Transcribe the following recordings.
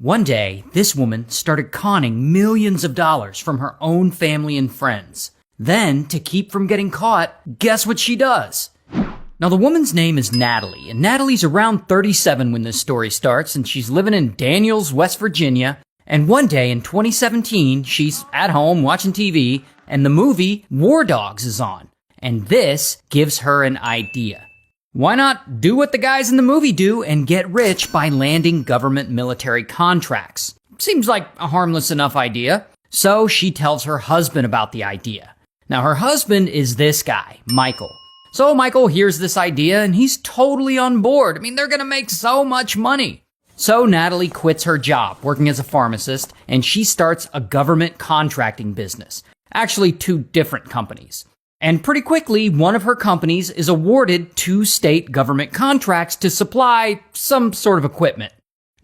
One day, this woman started conning millions of dollars from her own family and friends. Then, to keep from getting caught, guess what she does? Now, the woman's name is Natalie, and Natalie's around 37 when this story starts, and she's living in Daniels, West Virginia. And one day in 2017, she's at home watching TV, and the movie War Dogs is on. And this gives her an idea. Why not do what the guys in the movie do and get rich by landing government military contracts? Seems like a harmless enough idea. So she tells her husband about the idea. Now, her husband is this guy, Michael. So Michael hears this idea and he's totally on board. I mean, they're gonna make so much money. So Natalie quits her job working as a pharmacist and she starts a government contracting business. Actually, 2 different companies. And pretty quickly, one of her companies is awarded 2 state government contracts to supply some sort of equipment.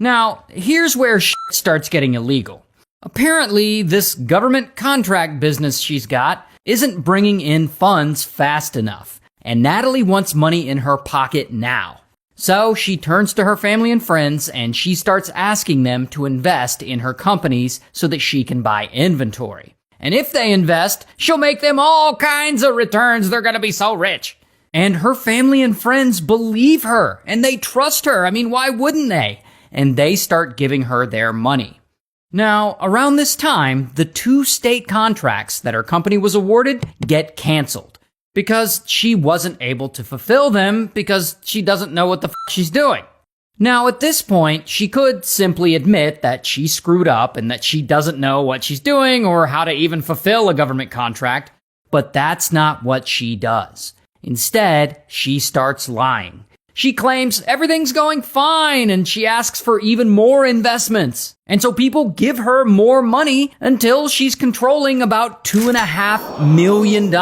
Now, here's where shit starts getting illegal. Apparently, this government contract business she's got isn't bringing in funds fast enough, and Natalie wants money in her pocket now. So she turns to her family and friends, and she starts asking them to invest in her companies so that she can buy inventory. And if they invest, she'll make them all kinds of returns. They're gonna be so rich. And her family and friends believe her, and they trust her. I mean, why wouldn't they? And they start giving her their money. Now, around this time, the 2 state contracts that her company was awarded get canceled because she wasn't able to fulfill them because she doesn't know what the she's doing. Now, at this point, she could simply admit that she screwed up and that she doesn't know what she's doing or how to even fulfill a government contract, but that's not what she does. Instead, she starts lying. She claims everything's going fine and she asks for even more investments. And so people give her more money until she's controlling about $2.5 million.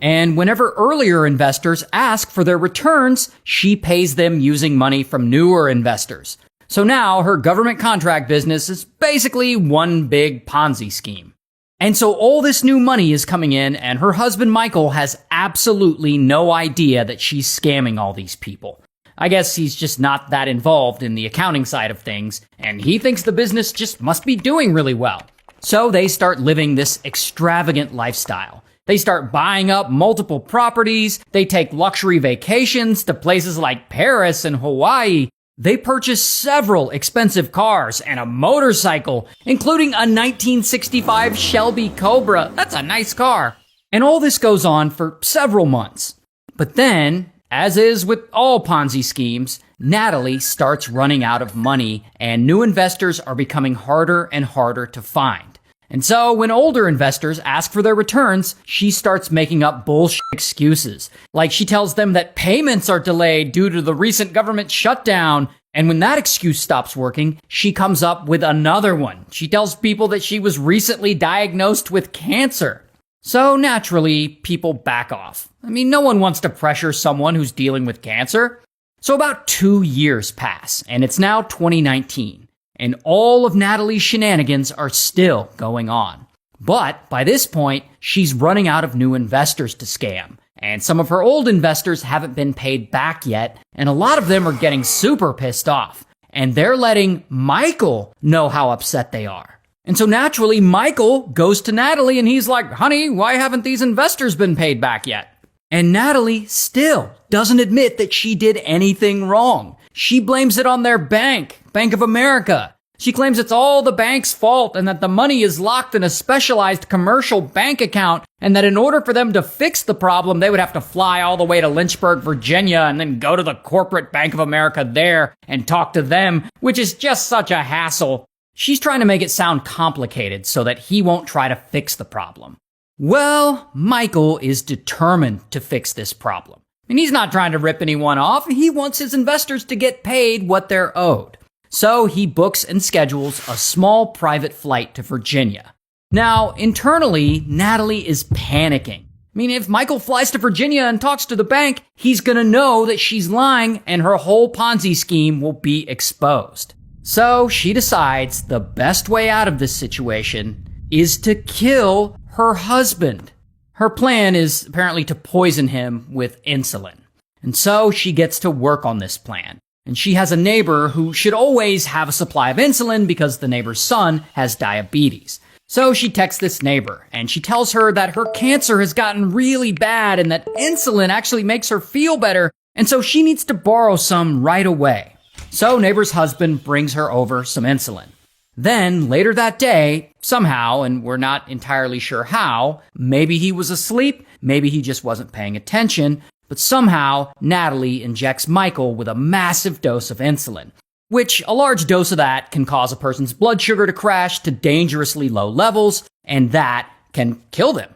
And whenever earlier investors ask for their returns, she pays them using money from newer investors. So now her government contract business is basically one big Ponzi scheme. And so all this new money is coming in, and her husband Michael has absolutely no idea that she's scamming all these people. I guess he's just not that involved in the accounting side of things, and he thinks the business just must be doing really well. So they start living this extravagant lifestyle. They start buying up multiple properties, they take luxury vacations to places like Paris and Hawaii. They purchase several expensive cars and a motorcycle, including a 1965 Shelby Cobra. That's a nice car. And all this goes on for several months. But then, as is with all Ponzi schemes, Natalie starts running out of money and new investors are becoming harder and harder to find. And so when older investors ask for their returns, she starts making up bullshit excuses. Like she tells them that payments are delayed due to the recent government shutdown. And when that excuse stops working, she comes up with another one. She tells people that she was recently diagnosed with cancer. So naturally, people back off. I mean, no one wants to pressure someone who's dealing with cancer. So about 2 years pass, and it's now 2019. And all of Natalie's shenanigans are still going on. But by this point, she's running out of new investors to scam. And some of her old investors haven't been paid back yet, and a lot of them are getting super pissed off. And they're letting Michael know how upset they are. And so naturally, Michael goes to Natalie and he's like, "Honey, why haven't these investors been paid back yet?" And Natalie still doesn't admit that she did anything wrong. She blames it on their bank, Bank of America. She claims it's all the bank's fault and that the money is locked in a specialized commercial bank account and that in order for them to fix the problem, they would have to fly all the way to Lynchburg, Virginia and then go to the corporate Bank of America there and talk to them, which is just such a hassle. She's trying to make it sound complicated so that he won't try to fix the problem. Well, Michael is determined to fix this problem. And he's not trying to rip anyone off. He wants his investors to get paid what they're owed. So he books and schedules a small private flight to Virginia. Now, internally, Natalie is panicking. I mean, if Michael flies to Virginia and talks to the bank, he's gonna know that she's lying and her whole Ponzi scheme will be exposed. So she decides the best way out of this situation is to kill her husband. Her plan is apparently to poison him with insulin. And so she gets to work on this plan. And she has a neighbor who should always have a supply of insulin because the neighbor's son has diabetes. So she texts this neighbor, and she tells her that her cancer has gotten really bad and that insulin actually makes her feel better, and so she needs to borrow some right away. So neighbor's husband brings her over some insulin. Then, later that day, somehow, and we're not entirely sure how, maybe he was asleep, maybe he just wasn't paying attention, but somehow Natalie injects Michael with a massive dose of insulin, which a large dose of that can cause a person's blood sugar to crash to dangerously low levels, and that can kill them.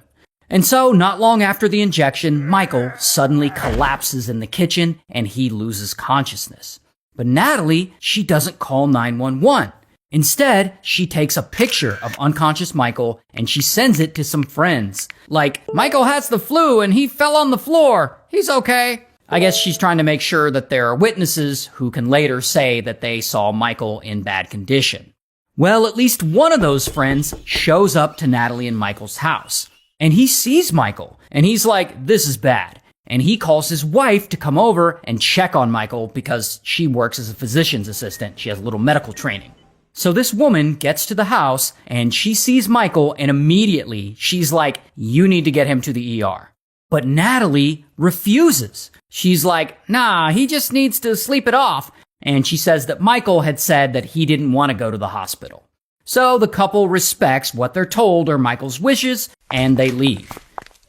And so, not long after the injection, Michael suddenly collapses in the kitchen and he loses consciousness. But Natalie, she doesn't call 911. Instead, she takes a picture of unconscious Michael and she sends it to some friends. Like, Michael has the flu and he fell on the floor. He's okay. I guess she's trying to make sure that there are witnesses who can later say that they saw Michael in bad condition. Well, at least one of those friends shows up to Natalie and Michael's house. And he sees Michael and he's like, this is bad. And he calls his wife to come over and check on Michael because she works as a physician's assistant. She has a little medical training. So this woman gets to the house and she sees Michael and immediately she's like, you need to get him to the ER. But Natalie refuses. She's like, nah, he just needs to sleep it off. And she says that Michael had said that he didn't want to go to the hospital. So the couple respects what they're told are Michael's wishes and they leave.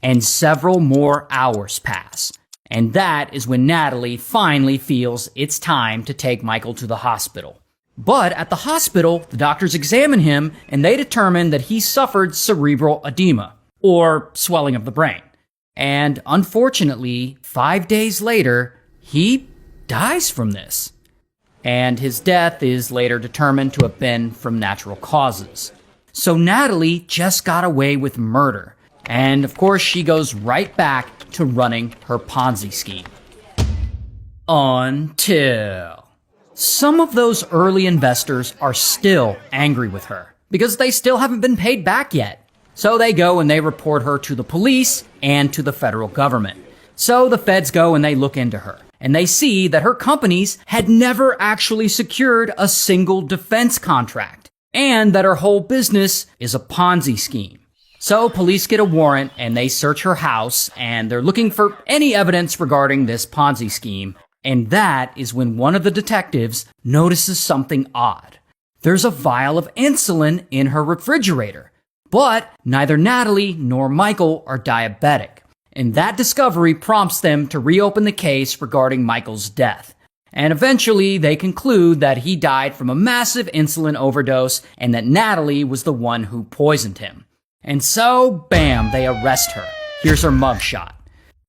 And several more hours pass. And that is when Natalie finally feels it's time to take Michael to the hospital. But at the hospital, the doctors examine him and they determine that he suffered cerebral edema, or swelling of the brain. And unfortunately, 5 days later, he dies from this. And his death is later determined to have been from natural causes. So Natalie just got away with murder. And of course, she goes right back to running her Ponzi scheme. Until some of those early investors are still angry with her because they still haven't been paid back yet. So they go and they report her to the police and to the federal government. So the feds go and they look into her and they see that her companies had never actually secured a single defense contract and that her whole business is a Ponzi scheme. So police get a warrant and they search her house and they're looking for any evidence regarding this Ponzi scheme. And that is when one of the detectives notices something odd. There's a vial of insulin in her refrigerator, but neither Natalie nor Michael are diabetic. And that discovery prompts them to reopen the case regarding Michael's death. And eventually they conclude that he died from a massive insulin overdose and that Natalie was the one who poisoned him. And so, bam, they arrest her. Here's her mugshot.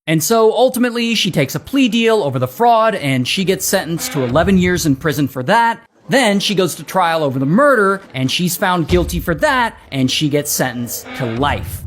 And so ultimately she takes a plea deal over the fraud and she gets sentenced to 11 years in prison for that. Then she goes to trial over the murder and she's found guilty for that and she gets sentenced to life.